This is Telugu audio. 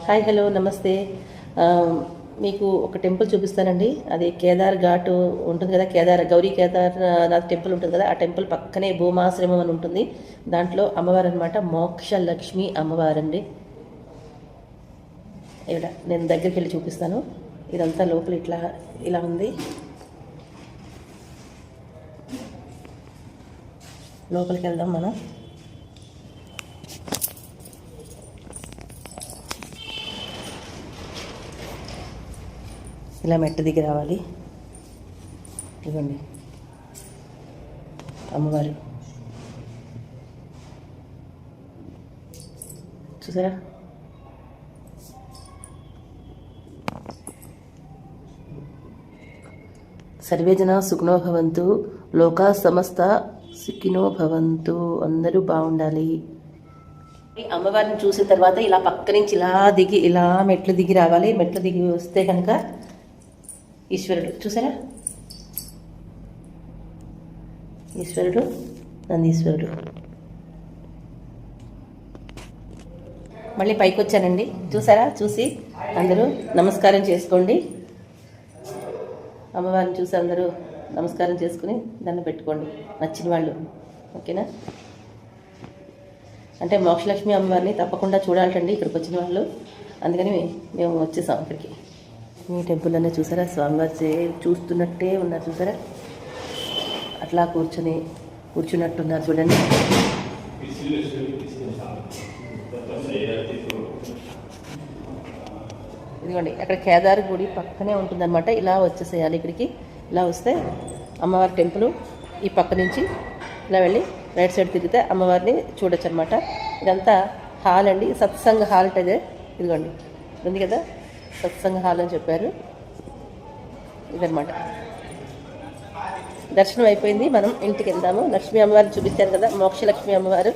హాయ్ హలో నమస్తే. ఆ, మీకు ఒక టెంపుల్ చూపిస్తానండి. అది కేదార్ ఘాట్ ఉంటుంది కదా, గౌరీ కేదార్నాథ్ టెంపుల్ ఉంటుంది కదా, ఆ టెంపుల్ పక్కనే భూమాశ్రమం అని ఉంటుంది. దాంట్లో అమ్మవారు అనమాట మోక్ష లక్ష్మి అమ్మవారండి. ఇక్కడ నేను దగ్గరికి వెళ్ళి చూపిస్తాను. ఇదంతా లోపల ఇలా ఉంది. లోపలికి వెళ్దాం మనం. ఇలా మెట్టు దిగి రావాలి. ఇవ్వండి అమ్మవారు, చూసారా? సర్వే జన సుఖినో భవంతు, లోకా సమస్త సుఖినో భవంతు. అందరూ బాగుండాలి. అమ్మవారిని చూసిన తర్వాత ఇలా పక్క నుంచి ఇలా మెట్లు దిగి రావాలి. మెట్లు దిగి వస్తే కనుక ఈశ్వరుడు, చూసారా? ఈశ్వరుడు, నందీశ్వరుడు. మళ్ళీ పైకి వచ్చానండి, చూసారా? చూసి అందరూ నమస్కారం చేసుకోండి. అమ్మవారిని చూసి అందరూ నమస్కారం చేసుకుని దండం పెట్టుకోండి, నచ్చిన వాళ్ళు. ఓకేనా? అంటే మోక్షలక్ష్మి అమ్మవారిని తప్పకుండా చూడాలండి ఇక్కడికి వచ్చిన వాళ్ళు. అందుకని మేము వచ్చేసాం ఇక్కడికి. మీ టెంపుల్ అనే చూసారా? స్వామివారి చూస్తున్నట్టే ఉన్నారు, చూసారా? అట్లా కూర్చున్నట్టున్నారు చూడండి. ఇదిగోండి, అక్కడ కేదార్ గుడి పక్కనే ఉంటుందన్నమాట. ఇలా వచ్చేసేయాలి ఇక్కడికి. ఇలా వస్తే అమ్మవారి టెంపుల్ ఈ పక్క నుంచి ఇలా వెళ్ళి రైట్ సైడ్ తిరిగితే అమ్మవారిని చూడొచ్చు అనమాట. ఇదంతా హాల్ అండి, సత్సంగ హాల్ అంటే ఇదిగోండి ఉంది కదా, సత్సంగ హాల్ అని చెప్పారు. ఇదనమాట. దర్శనం అయిపోయింది, మనం ఇంటికి వెళ్దాము. లక్ష్మీ అమ్మవారిని చూపించారు కదా, మోక్షలక్ష్మి అమ్మవారు.